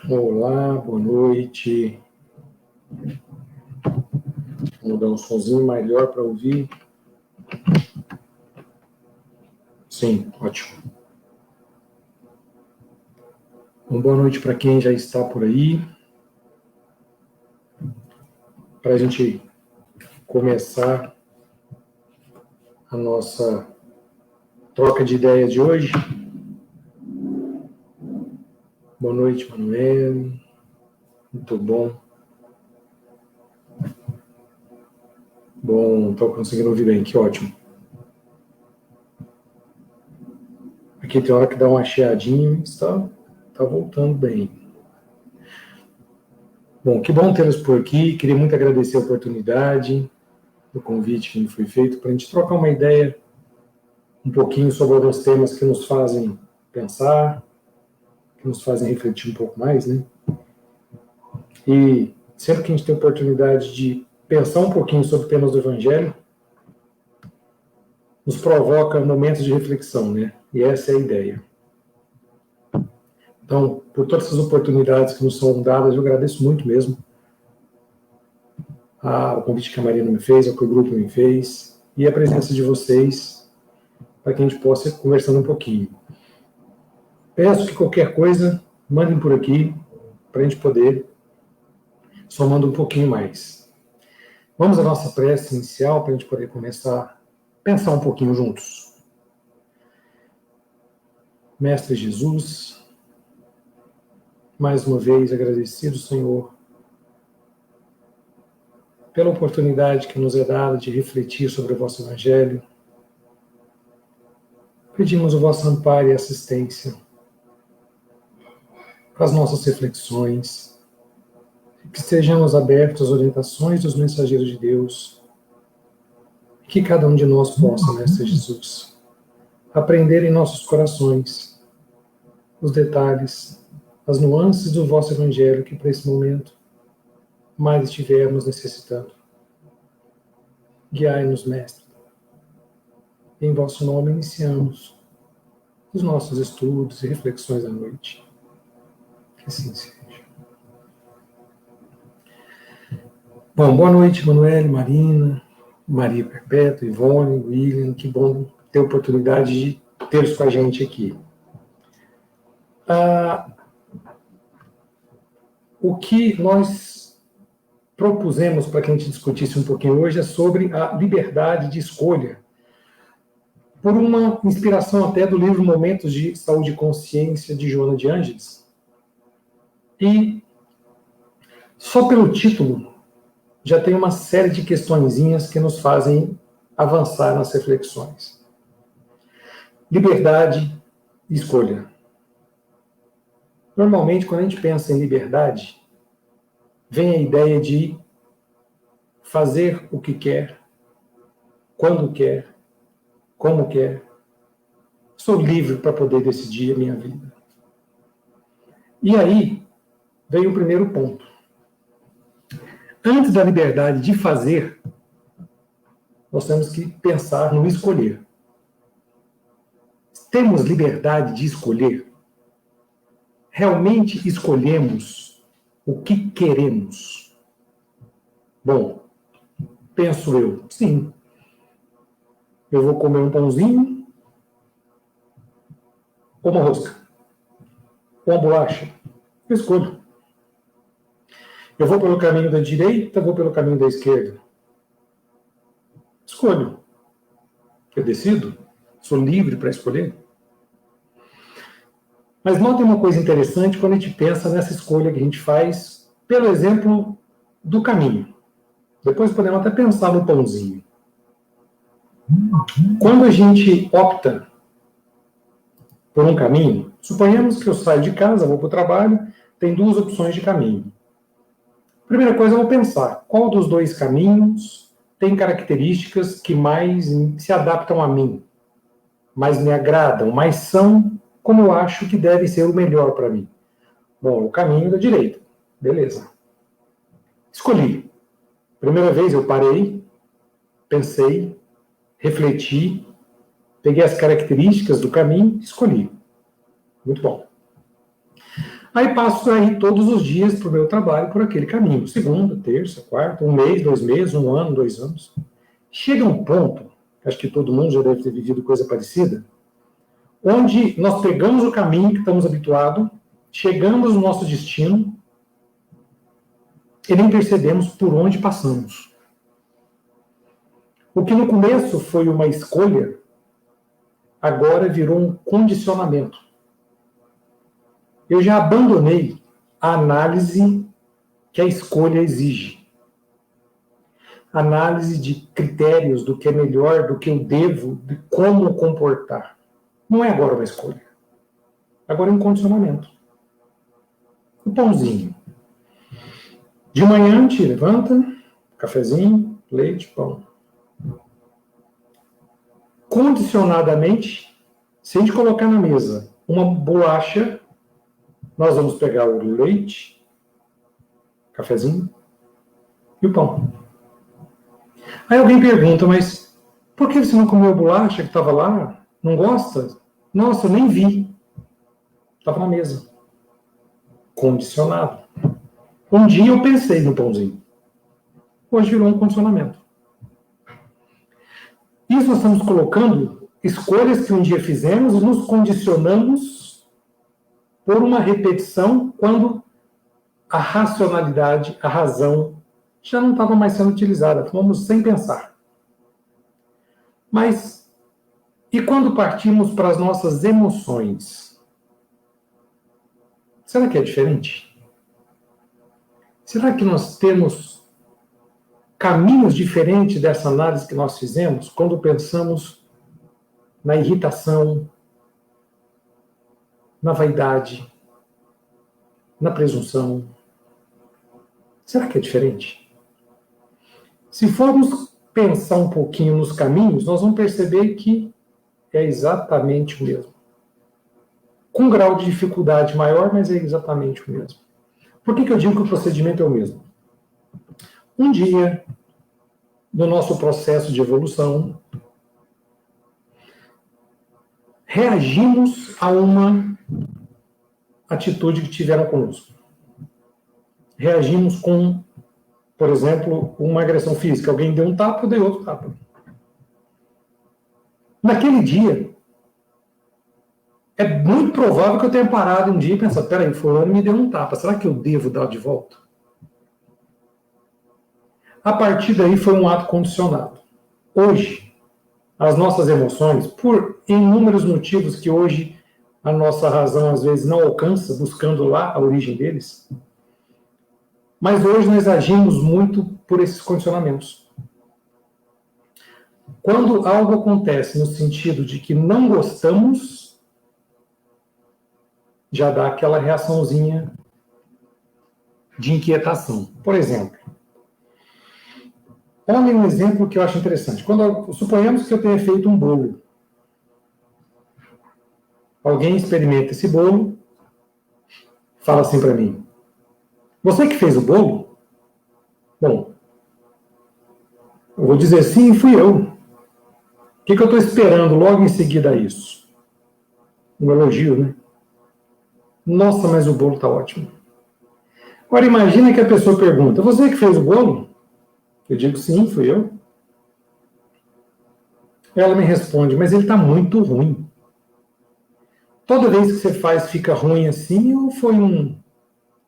Olá, boa noite. Vamos dar um sonzinho melhor para ouvir. Sim, ótimo. Uma boa noite para quem já está por aí. Para a gente começar a nossa troca de ideias de hoje. Boa noite, Manuel. Muito bom. Bom, estou conseguindo ouvir bem, que ótimo. Aqui tem hora que dá uma chiadinha, mas está voltando bem. Bom, que bom tê-los por aqui. Queria muito agradecer a oportunidade, o convite que me foi feito para a gente trocar uma ideia um pouquinho sobre alguns temas que nos fazem pensar, que nos fazem refletir um pouco mais, né? E sempre que a gente tem a oportunidade de pensar um pouquinho sobre temas do Evangelho, nos provoca momentos de reflexão, né? E essa é a ideia. Então, por todas essas oportunidades que nos são dadas, eu agradeço muito mesmo ao convite que a Marina me fez, ao que o grupo me fez, e a presença de vocês, para que a gente possa ir conversando um pouquinho. Peço que qualquer coisa, mandem por aqui, para a gente poder somando um pouquinho mais. Vamos à nossa prece inicial, para a gente poder começar a pensar um pouquinho juntos. Mestre Jesus, mais uma vez agradecido, Senhor, pela oportunidade que nos é dada de refletir sobre o vosso Evangelho. Pedimos o vosso amparo e assistência para as nossas reflexões, que estejamos abertos às orientações dos mensageiros de Deus, e que cada um de nós possa, Mestre Jesus, aprender em nossos corações os detalhes, as nuances do vosso Evangelho que para esse momento mais estivermos necessitando. Guiai-nos, Mestre. Em vosso nome iniciamos os nossos estudos e reflexões da noite. Que assim seja. Bom, boa noite, Manuel, Marina, Maria Perpétua, Ivone, William. Que bom ter a oportunidade de tê-los com a gente aqui. O que nós propusemos para que a gente discutisse um pouquinho hoje é sobre a liberdade de escolha, por uma inspiração até do livro Momentos de Saúde e Consciência, de Joana de Ângeles. E só pelo título já tem uma série de questõezinhas que nos fazem avançar nas reflexões. Liberdade e escolha. Normalmente, quando a gente pensa em liberdade, vem a ideia de fazer o que quer, quando quer, como quer. Sou livre para poder decidir a minha vida. E aí vem o primeiro ponto. Antes da liberdade de fazer, nós temos que pensar no escolher. Temos liberdade de escolher? Realmente escolhemos o que queremos? Bom, penso eu, sim. Eu vou comer um pãozinho ou uma rosca? Ou uma bolacha? Eu escolho. Eu vou pelo caminho da direita, vou pelo caminho da esquerda? Escolho. Eu decido? Sou livre para escolher? Mas notem uma coisa interessante quando a gente pensa nessa escolha que a gente faz, pelo exemplo do caminho. Depois podemos até pensar no pãozinho. Quando a gente opta por um caminho, suponhamos que eu saio de casa, vou para o trabalho, tem duas opções de caminho. Primeira coisa, eu vou pensar, qual dos dois caminhos tem características que mais se adaptam a mim, mais me agradam, mais são como eu acho que deve ser o melhor para mim. Bom, o caminho da direita. Beleza. Escolhi. Primeira vez eu parei, pensei, refleti, peguei as características do caminho, escolhi. Muito bom. Aí passo aí todos os dias para o meu trabalho por aquele caminho. Segunda, terça, quarta, um mês, 2 meses, 1 ano, 2 anos. Chega um ponto, acho que todo mundo já deve ter vivido coisa parecida, onde nós pegamos o caminho que estamos habituados, chegamos no nosso destino e nem percebemos por onde passamos. O que no começo foi uma escolha, agora virou um condicionamento. Eu já abandonei a análise que a escolha exige. Análise de critérios do que é melhor, do que eu devo, de como comportar. Não é agora uma escolha. Agora é um condicionamento. O pãozinho. De manhã, a gente levanta, cafezinho, leite, pão. Condicionadamente, se a gente colocar na mesa uma bolacha, nós vamos pegar o leite, cafezinho e o pão. Aí alguém pergunta, mas por que você não comeu a bolacha que estava lá? Não gosta? Nossa, eu nem vi. Estava na mesa. Condicionado. Um dia eu pensei no pãozinho. Hoje virou um condicionamento. Isso nós estamos colocando escolhas que um dia fizemos e nos condicionamos por uma repetição quando a racionalidade, a razão, já não estava mais sendo utilizada. Fomos sem pensar. Mas, e quando partimos para as nossas emoções? Será que é diferente? Será que nós temos caminhos diferentes dessa análise que nós fizemos quando pensamos na irritação, na vaidade, na presunção? Será que é diferente? Se formos pensar um pouquinho nos caminhos, nós vamos perceber que é exatamente o mesmo. Com um grau de dificuldade maior, mas é exatamente o mesmo. Por que eu digo que o procedimento é o mesmo? Um dia, no nosso processo de evolução, reagimos a uma atitude que tiveram conosco. Reagimos com, por exemplo, uma agressão física. Alguém deu um tapa, eu dei outro tapa. Naquele dia, é muito provável que eu tenha parado um dia e pensado, peraí, fulano me deu um tapa, será que eu devo dar de volta? A partir daí foi um ato condicionado. Hoje, as nossas emoções, por inúmeros motivos que hoje a nossa razão às vezes não alcança, buscando lá a origem deles, mas hoje nós agimos muito por esses condicionamentos. Quando algo acontece no sentido de que não gostamos, já dá aquela reaçãozinha de inquietação. Por exemplo, olha um exemplo que eu acho interessante. Suponhamos que eu tenha feito um bolo. Alguém experimenta esse bolo, fala assim para mim, você que fez o bolo? Bom, eu vou dizer sim, fui eu. O que eu estou esperando logo em seguida a isso? Um elogio, né? Nossa, mas o bolo está ótimo. Agora imagina que a pessoa pergunta, você que fez o bolo? Eu digo sim, fui eu. Ela me responde, mas ele está muito ruim. Toda vez que você faz fica ruim assim ou foi um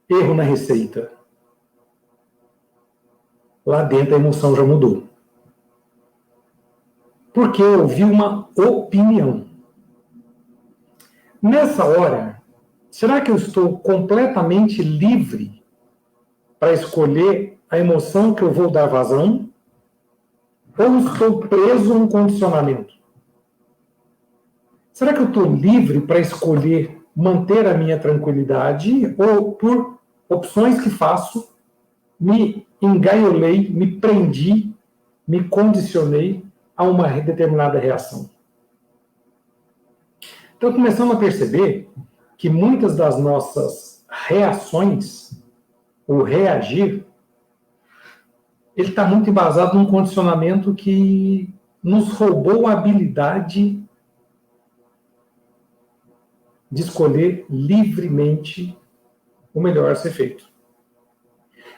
erro na receita? Lá dentro a emoção já mudou. Porque eu ouvi uma opinião. Nessa hora, será que eu estou completamente livre para escolher a emoção que eu vou dar vazão? Ou estou preso a um condicionamento? Será que eu estou livre para escolher manter a minha tranquilidade ou por opções que faço, me engaiolei, me prendi, me condicionei a uma determinada reação? Então começamos a perceber que muitas das nossas reações, o reagir, ele está muito embasado num condicionamento que nos roubou a habilidade de escolher livremente o melhor a ser feito.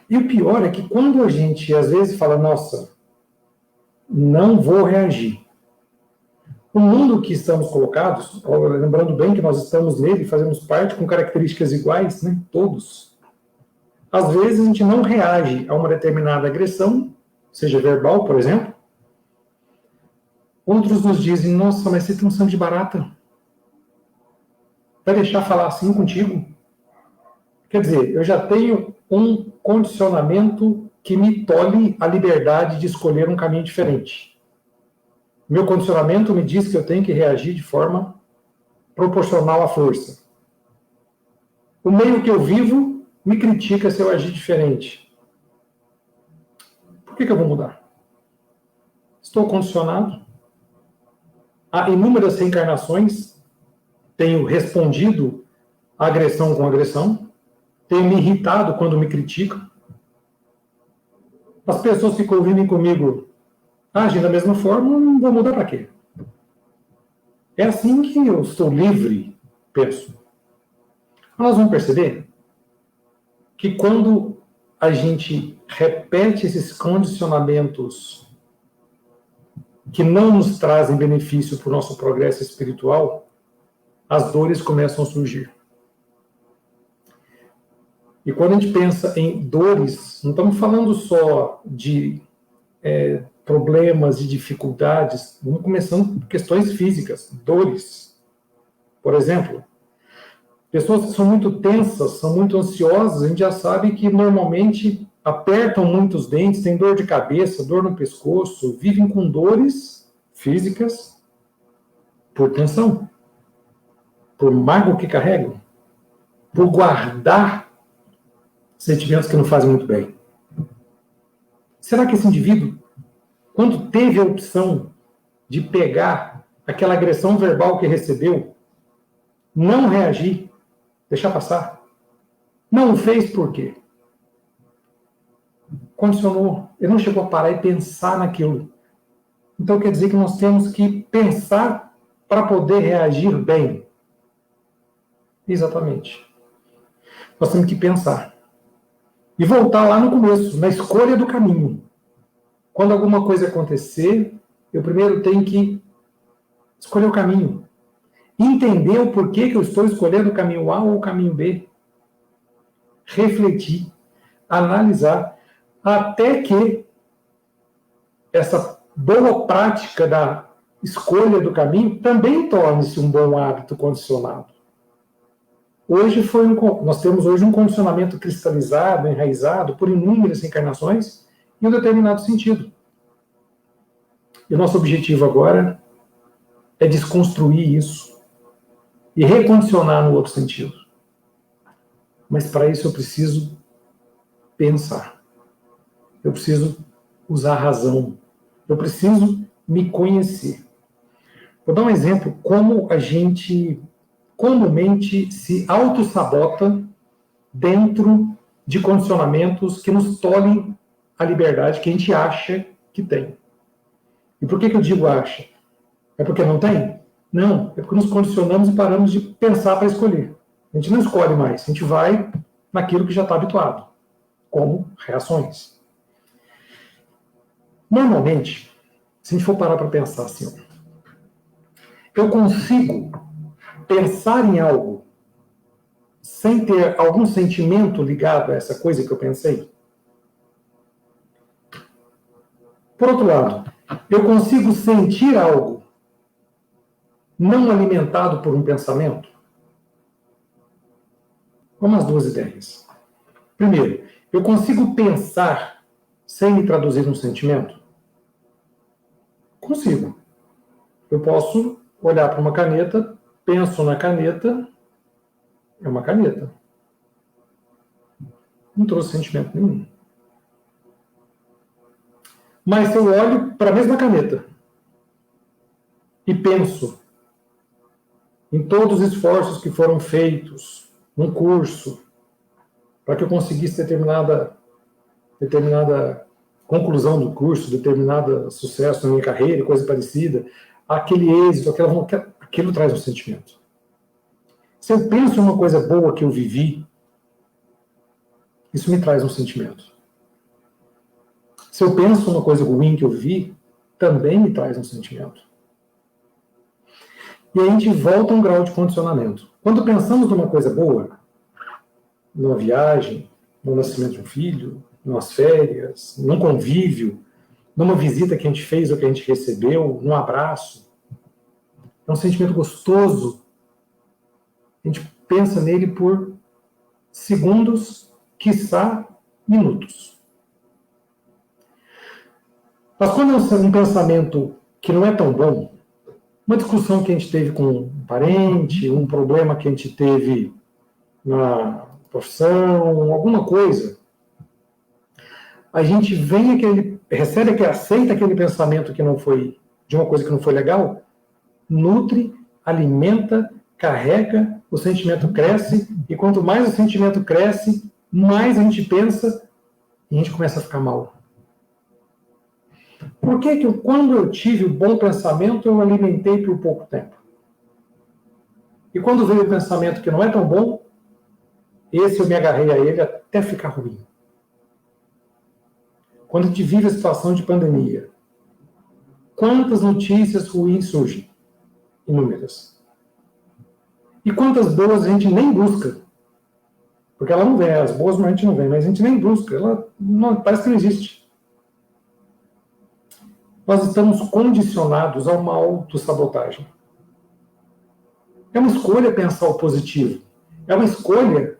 E o pior é que quando a gente, às vezes, fala, nossa, não vou reagir. O mundo que estamos colocados, lembrando bem que nós estamos nele, fazemos parte com características iguais, né? Todos. Às vezes a gente não reage a uma determinada agressão, seja verbal, por exemplo. Outros nos dizem, nossa, mas você tem um sangue de barata. Vai deixar falar assim contigo? Quer dizer, eu já tenho um condicionamento que me tolhe a liberdade de escolher um caminho diferente. Meu condicionamento me diz que eu tenho que reagir de forma proporcional à força. O meio que eu vivo me critica se eu agir diferente. Por que eu vou mudar? Estou condicionado. Há inúmeras reencarnações, tenho respondido à agressão com agressão, tenho me irritado quando me criticam. As pessoas que convivem comigo agem da mesma forma, não vou mudar para quê? É assim que eu estou livre, penso. Nós vamos perceber que quando a gente repete esses condicionamentos que não nos trazem benefício para o nosso progresso espiritual, as dores começam a surgir. E quando a gente pensa em dores, não estamos falando só de problemas e dificuldades, vamos começando por questões físicas, dores. Por exemplo, pessoas que são muito tensas, são muito ansiosas, a gente já sabe que normalmente apertam muito os dentes, têm dor de cabeça, dor no pescoço, vivem com dores físicas por tensão, por mágoa que carregam, por guardar sentimentos que não fazem muito bem. Será que esse indivíduo, quando teve a opção de pegar aquela agressão verbal que recebeu, não reagir, deixar passar, não o fez por quê? Condicionou. Ele não chegou a parar e pensar naquilo. Então quer dizer que nós temos que pensar para poder reagir bem. Exatamente. Nós temos que pensar. E voltar lá no começo, na escolha do caminho. Quando alguma coisa acontecer, eu primeiro tenho que escolher o caminho. Entender o porquê que eu estou escolhendo o caminho A ou o caminho B. Refletir, analisar, até que essa boa prática da escolha do caminho também torne-se um bom hábito condicionado. Nós temos hoje um condicionamento cristalizado, enraizado por inúmeras encarnações em um determinado sentido. E o nosso objetivo agora é desconstruir isso e recondicionar no outro sentido. Mas para isso eu preciso pensar. Eu preciso usar a razão. Eu preciso me conhecer. Vou dar um exemplo como a gente comumente se autossabota dentro de condicionamentos que nos tolhem a liberdade que a gente acha que tem. E por que eu digo acha? É porque não tem? Não, é porque nos condicionamos e paramos de pensar para escolher. A gente não escolhe mais, a gente vai naquilo que já está habituado, como reações. Normalmente, se a gente for parar para pensar assim, eu consigo pensar em algo sem ter algum sentimento ligado a essa coisa que eu pensei? Por outro lado, eu consigo sentir algo não alimentado por um pensamento? Vamos às duas ideias. Primeiro, eu consigo pensar sem me traduzir num sentimento? Consigo. Eu posso olhar para uma caneta, penso na caneta, é uma caneta. Não trouxe sentimento nenhum. Mas se eu olho para a mesma caneta e penso em todos os esforços que foram feitos num curso para que eu conseguisse determinada conclusão do curso, determinado sucesso na minha carreira, coisa parecida, aquele êxito, aquilo traz um sentimento. Se eu penso em uma coisa boa que eu vivi, isso me traz um sentimento. Se eu penso numa coisa ruim que eu vi, também me traz um sentimento. E aí a gente volta a um grau de condicionamento. Quando pensamos numa coisa boa, numa viagem, no nascimento de um filho, nas férias, num convívio, numa visita que a gente fez ou que a gente recebeu, num abraço, é um sentimento gostoso. A gente pensa nele por segundos, quiçá minutos. Mas quando é um pensamento que não é tão bom, uma discussão que a gente teve com um parente, um problema que a gente teve na profissão, alguma coisa, a gente aceita aquele pensamento que não foi, de uma coisa que não foi legal, nutre, alimenta, carrega, o sentimento cresce, e quanto mais o sentimento cresce, mais a gente pensa e a gente começa a ficar mal. Por que quando eu tive o bom pensamento, eu alimentei por pouco tempo? E quando veio o pensamento que não é tão bom, esse eu me agarrei a ele até ficar ruim. Quando a gente vive a situação de pandemia, quantas notícias ruins surgem? Inúmeras. E quantas boas a gente nem busca? Porque ela não vem, as boas a gente não vê, mas a gente nem busca, ela não, parece que não existe. Nós estamos condicionados a uma autossabotagem. É uma escolha pensar o positivo. É uma escolha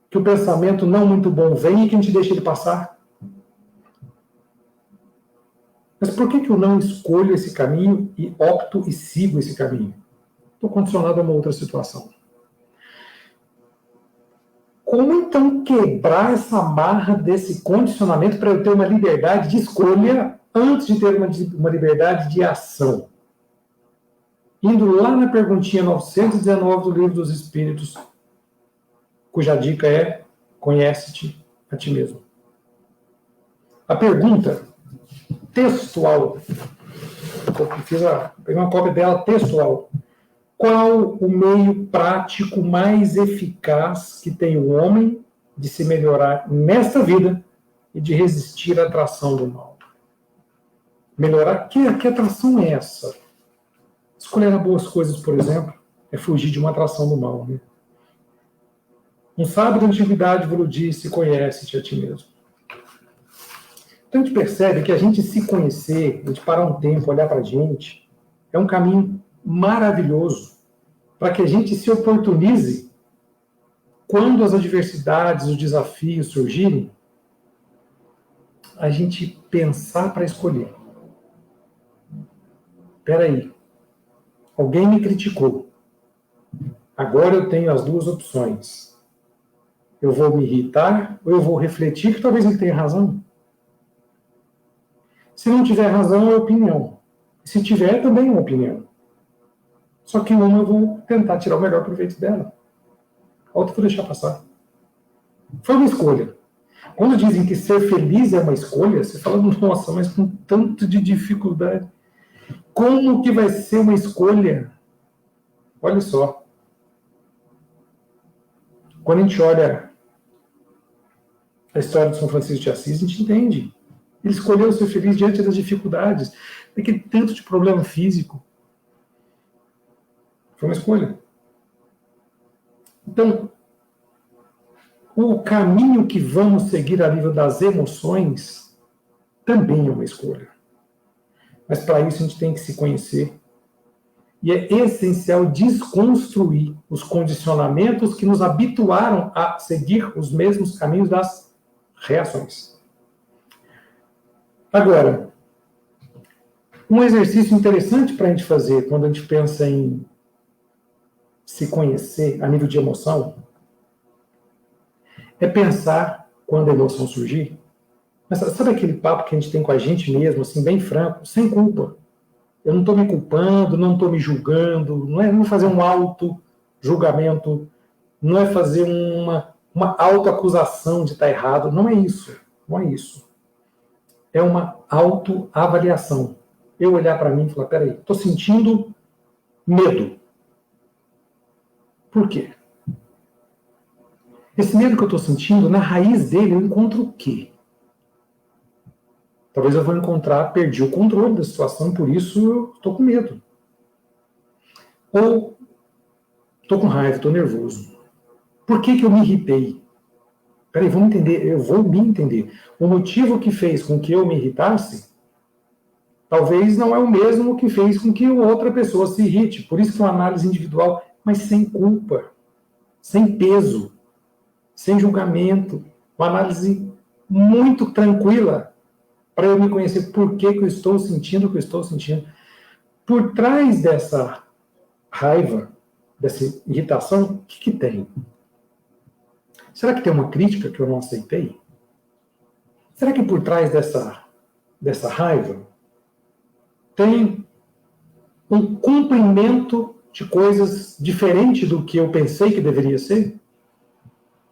que o pensamento não muito bom vem e que a gente deixa ele passar. Mas por que eu não escolho esse caminho e opto e sigo esse caminho? Estou condicionado a uma outra situação. Como então quebrar essa amarra desse condicionamento para eu ter uma liberdade de escolha antes de ter uma liberdade de ação? Indo lá na perguntinha 919 do Livro dos Espíritos, cuja dica é: conhece-te a ti mesmo. A pergunta textual, peguei uma cópia dela textual. Qual o meio prático mais eficaz que tem o homem de se melhorar nesta vida e de resistir à atração do mal? Melhorar? Que atração é essa? Escolher boas coisas, por exemplo, é fugir de uma atração do mal. Né? Um sábio da antiguidade vos disse: conhece-te a ti mesmo. Então a gente percebe que a gente se conhecer, a gente parar um tempo, olhar para a gente, é um caminho maravilhoso para que a gente se oportunize quando as adversidades, os desafios surgirem, a gente pensar para escolher. Espera aí, alguém me criticou. Agora eu tenho as duas opções. Eu vou me irritar ou eu vou refletir que talvez ele tenha razão. Se não tiver razão, é opinião. Se tiver, também é uma opinião. Só que uma eu vou tentar tirar o melhor proveito dela. A outra eu vou deixar passar. Foi uma escolha. Quando dizem que ser feliz é uma escolha, você fala: nossa, mas com tanto de dificuldade. Como que vai ser uma escolha? Olha só. Quando a gente olha a história de São Francisco de Assis, a gente entende. Ele escolheu ser feliz diante das dificuldades, daquele tanto de problema físico. Foi uma escolha. Então, o caminho que vamos seguir a nível das emoções também é uma escolha. Mas para isso a gente tem que se conhecer. E é essencial desconstruir os condicionamentos que nos habituaram a seguir os mesmos caminhos das reações. Agora, um exercício interessante para a gente fazer quando a gente pensa em se conhecer a nível de emoção é pensar quando a emoção surgir. Mas sabe aquele papo que a gente tem com a gente mesmo, assim, bem franco, sem culpa? Eu não estou me culpando, não estou me julgando, não é fazer um auto-julgamento, não é fazer uma autoacusação de estar errado, não é isso, não é isso. É uma autoavaliação. Eu olhar para mim e falar: peraí, estou sentindo medo. Por quê? Esse medo que eu estou sentindo, na raiz dele, eu encontro o quê? Talvez eu vou encontrar, perdi o controle da situação, por isso eu estou com medo. Ou estou com raiva, estou nervoso. Por que eu me irritei? Peraí, vamos entender, eu vou me entender. O motivo que fez com que eu me irritasse, talvez não é o mesmo que fez com que outra pessoa se irrite. Por isso que é uma análise individual, mas sem culpa, sem peso, sem julgamento. Uma análise muito tranquila para eu me conhecer por que eu estou sentindo o que eu estou sentindo. Por trás dessa raiva, dessa irritação, o que tem? Será que tem uma crítica que eu não aceitei? Será que por trás dessa raiva tem um cumprimento de coisas diferente do que eu pensei que deveria ser?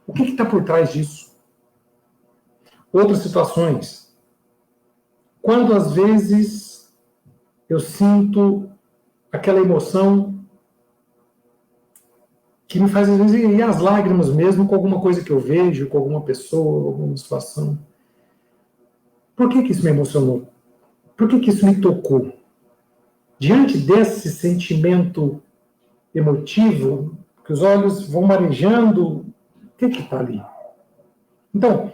O que está por trás disso? Outras situações. Quando às vezes eu sinto aquela emoção que me faz às vezes ir às lágrimas mesmo com alguma coisa que eu vejo, com alguma pessoa, alguma situação. Por que isso me emocionou? Por que isso me tocou? Diante desse sentimento emotivo, que os olhos vão marejando, o que está ali? Então,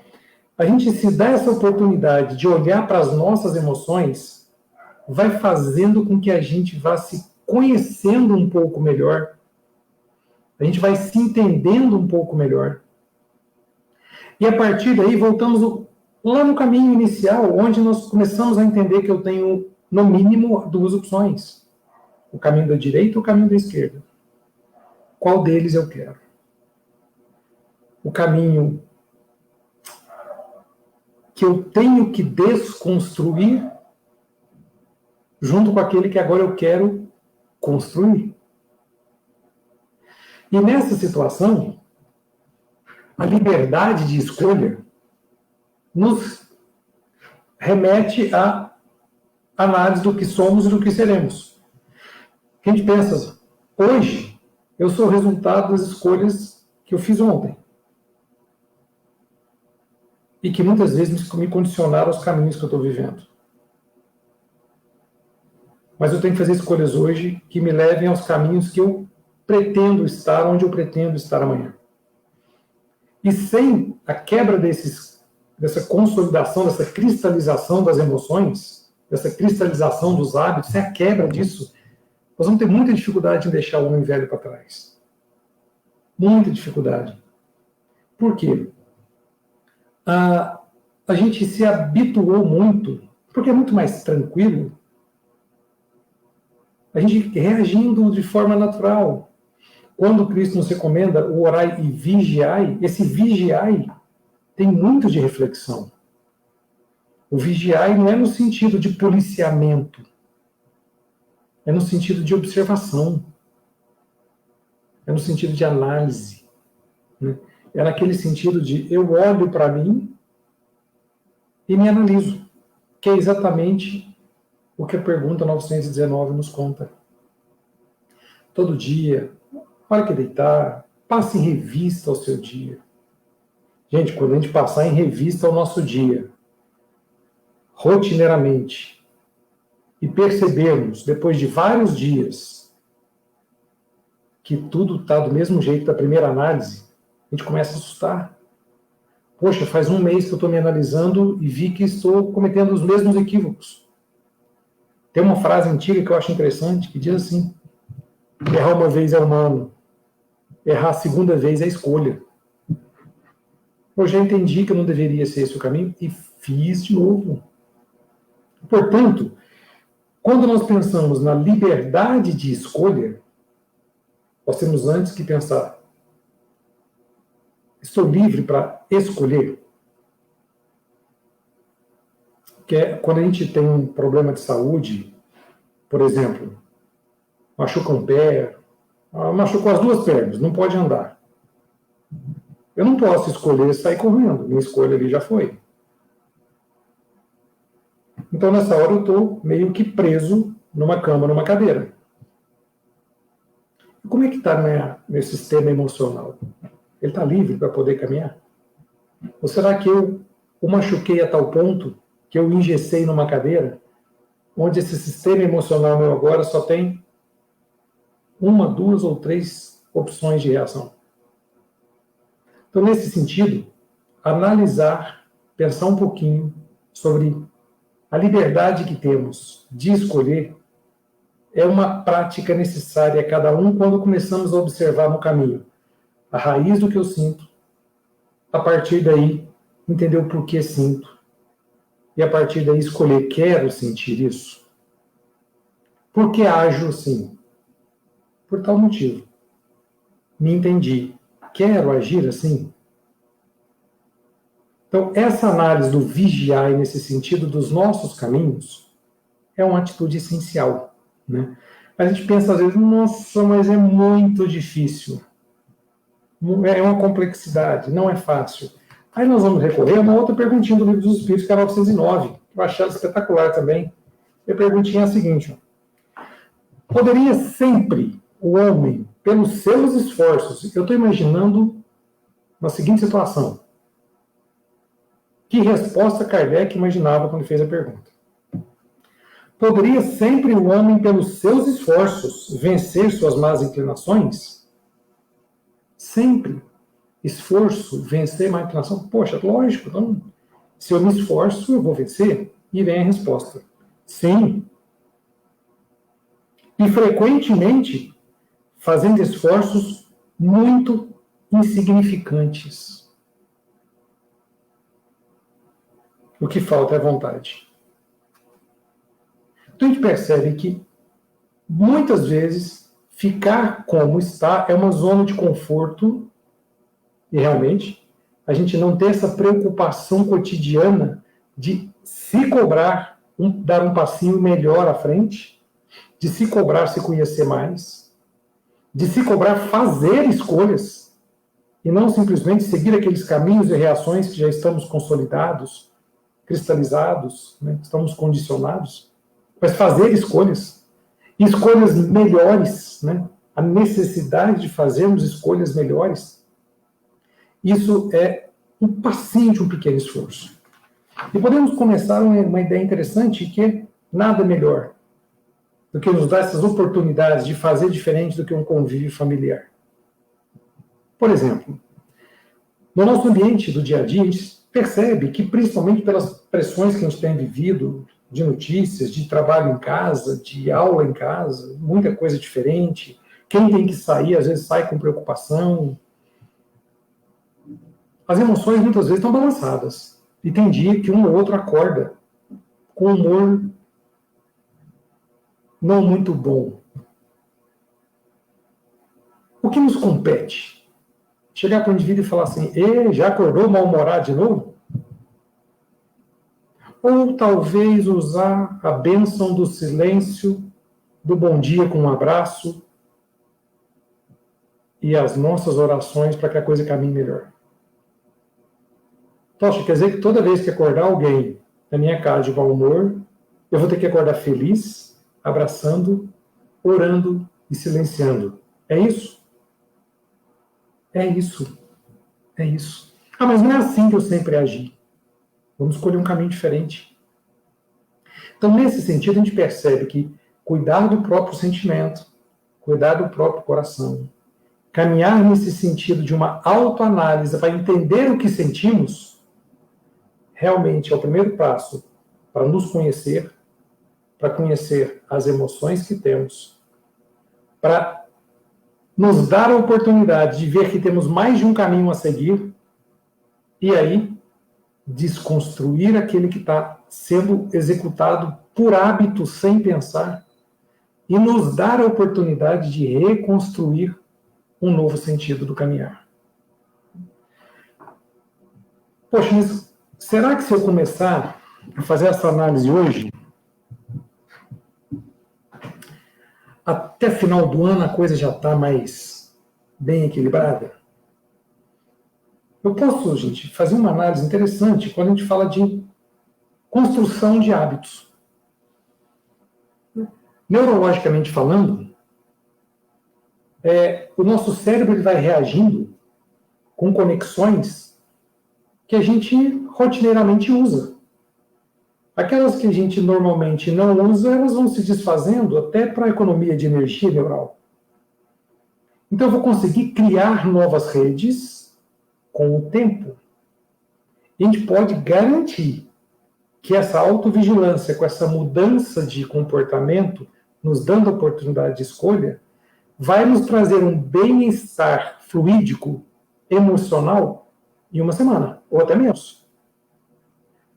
a gente se dá essa oportunidade de olhar para as nossas emoções, vai fazendo com que a gente vá se conhecendo um pouco melhor, a gente vai se entendendo um pouco melhor. E a partir daí, voltamos lá no caminho inicial, onde nós começamos a entender que eu tenho, no mínimo, duas opções. O caminho da direita ou o caminho da esquerda. Qual deles eu quero? O caminho que eu tenho que desconstruir, junto com aquele que agora eu quero construir. E nessa situação, a liberdade de escolha nos remete à análise do que somos e do que seremos. A gente pensa, hoje, eu sou o resultado das escolhas que eu fiz ontem. E que muitas vezes me condicionaram aos caminhos que eu estou vivendo. Mas eu tenho que fazer escolhas hoje que me levem aos caminhos que eu pretendo estar, onde eu pretendo estar amanhã. E sem a quebra dessa consolidação, dessa cristalização das emoções, dessa cristalização dos hábitos, sem a quebra disso, nós vamos ter muita dificuldade em deixar o homem velho para trás. Muita dificuldade. Por quê? A gente se habituou muito, porque é muito mais tranquilo, a gente reagindo de forma natural. Quando Cristo nos recomenda o orai e vigiai, esse vigiai tem muito de reflexão. O vigiai não é no sentido de policiamento, é no sentido de observação, é no sentido de análise, né? É naquele sentido de eu olho para mim e me analiso, que é exatamente o que a pergunta 919 nos conta. Todo dia, hora que deitar, passe em revista ao seu dia. Gente, quando a gente passar em revista ao nosso dia, rotineiramente, e percebermos, depois de vários dias, que tudo está do mesmo jeito da primeira análise, a gente começa a assustar. Poxa, faz um mês que eu estou me analisando e vi que estou cometendo os mesmos equívocos. Tem uma frase antiga que eu acho interessante, que diz assim: errar uma vez é humano, errar a segunda vez é escolha. Eu já entendi que eu não deveria ser esse o caminho e fiz de novo. Portanto, quando nós pensamos na liberdade de escolha, nós temos antes que pensar: estou livre para escolher? Que é quando a gente tem um problema de saúde, por exemplo, machuca um pé, machucou as duas pernas, não pode andar. Eu não posso escolher sair correndo, minha escolha ali já foi. Então, nessa hora, eu estou meio que preso numa cama, numa cadeira. E como é que está meu sistema emocional? Ele está livre para poder caminhar? Ou será que eu o machuquei a tal ponto que eu o engessei numa cadeira, onde esse sistema emocional meu agora só tem uma, duas ou três opções de reação? Então, nesse sentido, analisar, pensar um pouquinho sobre a liberdade que temos de escolher é uma prática necessária a cada um quando começamos a observar no caminho a raiz do que eu sinto, a partir daí entender o porquê sinto, e a partir daí escolher, quero sentir isso? Por que ajo assim? Por tal motivo. Me entendi. Quero agir assim? Então, essa análise do vigiar nesse sentido dos nossos caminhos é uma atitude essencial, né? A gente pensa às vezes, nossa, mas é muito difícil. É uma complexidade, não é fácil. Aí nós vamos recorrer a uma outra perguntinha do Livro dos Espíritos, que é a 909, que eu achei espetacular também. E a perguntinha é a seguinte: poderia sempre o homem, pelos seus esforços, eu estou imaginando uma seguinte situação. Que resposta Kardec imaginava quando fez a pergunta? Poderia sempre o homem, pelos seus esforços, vencer suas más inclinações? Sempre. Esforço, vencer má inclinação? Poxa, lógico, então, se eu me esforço, eu vou vencer? E vem a resposta: sim. E frequentemente fazendo esforços muito insignificantes. O que falta é vontade. Então a gente percebe que, muitas vezes, ficar como está é uma zona de conforto, e realmente a gente não tem essa preocupação cotidiana de se cobrar, dar um passinho melhor à frente, de se cobrar se conhecer mais, de se cobrar fazer escolhas, e não simplesmente seguir aqueles caminhos e reações que já estamos consolidados, cristalizados, né? Estamos condicionados, mas fazer escolhas melhores, né? A necessidade de fazermos escolhas melhores, isso é um passinho de um pequeno esforço. E podemos começar uma ideia interessante, que é nada melhor do que nos dar essas oportunidades de fazer diferente do que um convívio familiar. Por exemplo, no nosso ambiente do dia a dia, a gente percebe que, principalmente pelas pressões que a gente tem vivido, de notícias, de trabalho em casa, de aula em casa, muita coisa diferente. Quem tem que sair, às vezes sai com preocupação. As emoções, muitas vezes, estão balançadas. E tem dia que um ou outro acorda com um humor não muito bom. O que nos compete? Chegar para o indivíduo e falar assim: já acordou mal-humorado de novo? Ou talvez usar a bênção do silêncio, do bom dia com um abraço e as nossas orações para que a coisa caminhe melhor. Poxa, quer dizer que toda vez que acordar alguém na minha casa de mau humor, eu vou ter que acordar feliz, abraçando, orando e silenciando. É isso? É isso. É isso. Ah, mas não é assim que eu sempre agi. Vamos escolher um caminho diferente. Então, nesse sentido, a gente percebe que cuidar do próprio sentimento, cuidar do próprio coração, caminhar nesse sentido de uma autoanálise para entender o que sentimos, realmente é o primeiro passo para nos conhecer, para conhecer as emoções que temos, para nos dar a oportunidade de ver que temos mais de um caminho a seguir, e aí desconstruir aquele que está sendo executado por hábito, sem pensar, e nos dar a oportunidade de reconstruir um novo sentido do caminhar. Poxa, mas será que se eu começar a fazer essa análise hoje, até final do ano a coisa já está mais bem equilibrada? Eu posso, gente, fazer uma análise interessante quando a gente fala de construção de hábitos. Neurologicamente falando, o nosso cérebro ele vai reagindo com conexões que a gente rotineiramente usa. Aquelas que a gente normalmente não usa, elas vão se desfazendo até para a economia de energia neural. Então eu vou conseguir criar novas redes com o tempo. E a gente pode garantir que essa autovigilância, com essa mudança de comportamento, nos dando a oportunidade de escolha, vai nos trazer um bem-estar fluídico, emocional, em uma semana, ou até menos.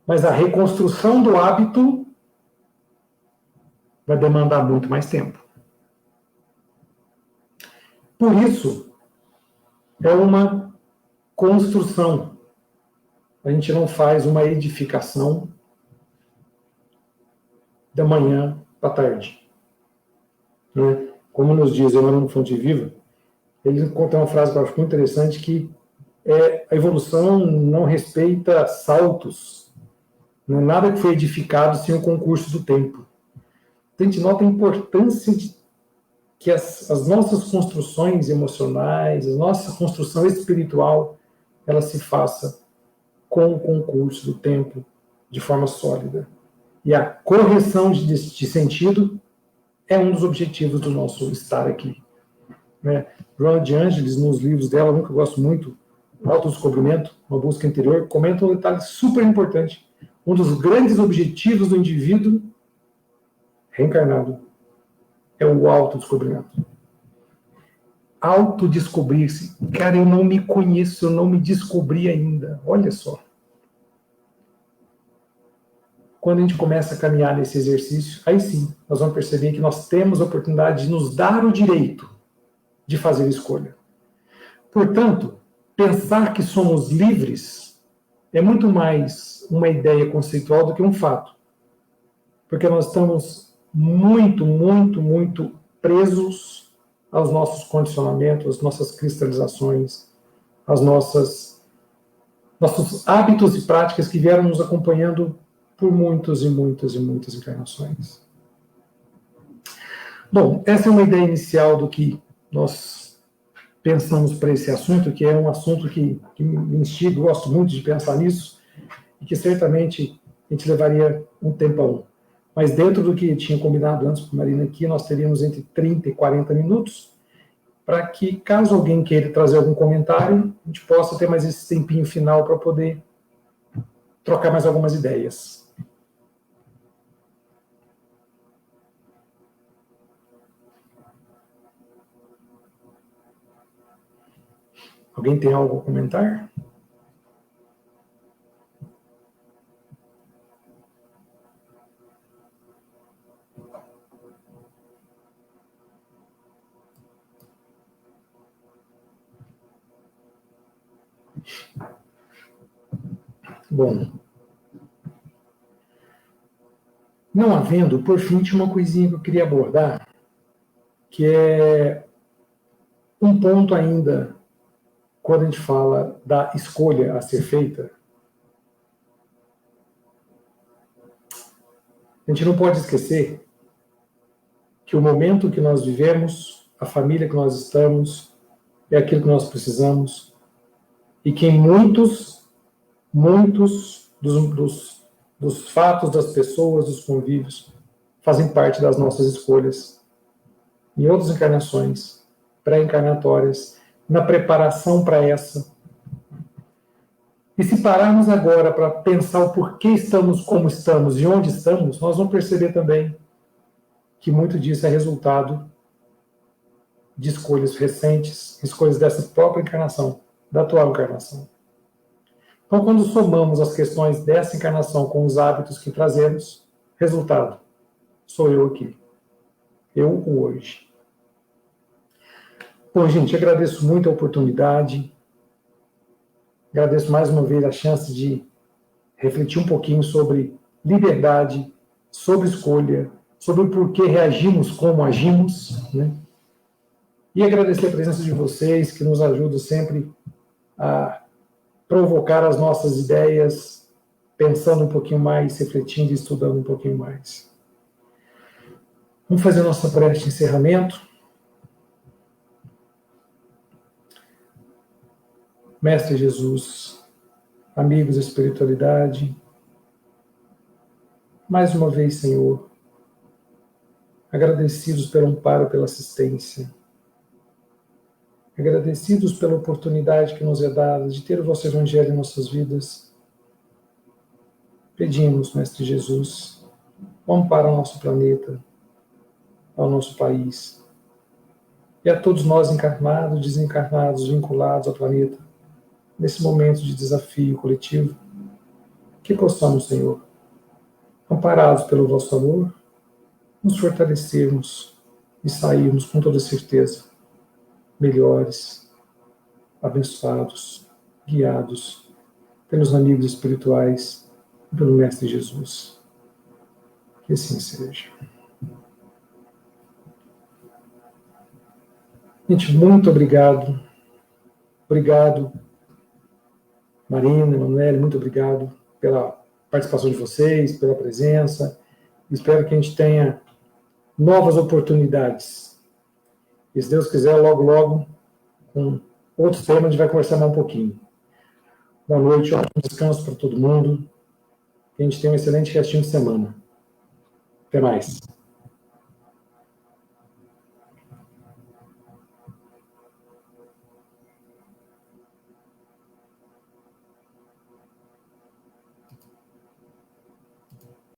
Mas a reconstrução do hábito vai demandar muito mais tempo. Por isso, é uma construção. A gente não faz uma edificação da manhã para a tarde. Né? Como nos diz Emmanuel Fonte Viva, ele conta uma frase que eu acho muito interessante, que a evolução não respeita saltos, não é nada que foi edificado sem o concurso do tempo. Então, a gente nota a importância de que as nossas construções emocionais, a nossa construção espiritual, ela se faça com o concurso do tempo, de forma sólida. E a correção de sentido é um dos objetivos do nosso estar aqui. Né? Joana de Ângeles, nos livros dela, um que eu gosto muito, Autodescobrimento, uma busca interior, comenta um detalhe super importante. Um dos grandes objetivos do indivíduo reencarnado é o autodescobrimento. Autodescobrir-se. Cara, eu não me conheço, eu não me descobri ainda. Olha só. Quando a gente começa a caminhar nesse exercício, aí sim, nós vamos perceber que nós temos a oportunidade de nos dar o direito de fazer escolha. Portanto, pensar que somos livres é muito mais uma ideia conceitual do que um fato. Porque nós estamos muito, muito, muito presos aos nossos condicionamentos, às nossas cristalizações, aos nossos hábitos e práticas que vieram nos acompanhando por muitas e muitas e muitas encarnações. Bom, essa é uma ideia inicial do que nós pensamos para esse assunto, que é um assunto que me instiga, gosto muito de pensar nisso, e que certamente a gente levaria um tempão. Mas dentro do que tinha combinado antes com a Marina aqui, nós teríamos entre 30 e 40 minutos, para que, caso alguém queira trazer algum comentário, a gente possa ter mais esse tempinho final para poder trocar mais algumas ideias. Alguém tem algo a comentar? Bom, não havendo, por fim, tinha uma coisinha que eu queria abordar, que é um ponto ainda, quando a gente fala da escolha a ser feita, a gente não pode esquecer que o momento que nós vivemos, a família que nós estamos, é aquilo que nós precisamos, e que em muitos dos fatos, das pessoas, dos convívios, fazem parte das nossas escolhas. Em outras encarnações, pré-encarnatórias, na preparação para essa. E se pararmos agora para pensar o porquê estamos como estamos e onde estamos, nós vamos perceber também que muito disso é resultado de escolhas recentes, escolhas dessa própria encarnação, da atual encarnação. Então, quando somamos as questões dessa encarnação com os hábitos que trazemos, resultado, sou eu aqui. Eu, o hoje. Bom, gente, agradeço muito a oportunidade. Agradeço mais uma vez a chance de refletir um pouquinho sobre liberdade, sobre escolha, sobre o porquê reagimos como agimos, né? E agradecer a presença de vocês, que nos ajudam sempre a provocar as nossas ideias, pensando um pouquinho mais, refletindo e estudando um pouquinho mais. Vamos fazer nossa prece de encerramento. Mestre Jesus, amigos da espiritualidade, mais uma vez, Senhor, agradecidos pelo amparo, pela assistência, agradecidos pela oportunidade que nos é dada de ter o vosso Evangelho em nossas vidas, pedimos, Mestre Jesus, o amparo ao nosso planeta, ao nosso país, e a todos nós encarnados, desencarnados, vinculados ao planeta, nesse momento de desafio coletivo, que possamos, Senhor, amparados pelo vosso amor, nos fortalecermos e sairmos com toda certeza melhores, abençoados, guiados pelos amigos espirituais e pelo Mestre Jesus. Que assim seja. Gente, muito obrigado. Obrigado, Marina, Emanuele, muito obrigado pela participação de vocês, pela presença. Espero que a gente tenha novas oportunidades. E se Deus quiser, logo, logo, com outros temas, a gente vai conversar mais um pouquinho. Boa noite, ótimo descanso para todo mundo. Que a gente tenha um excelente restinho de semana. Até mais.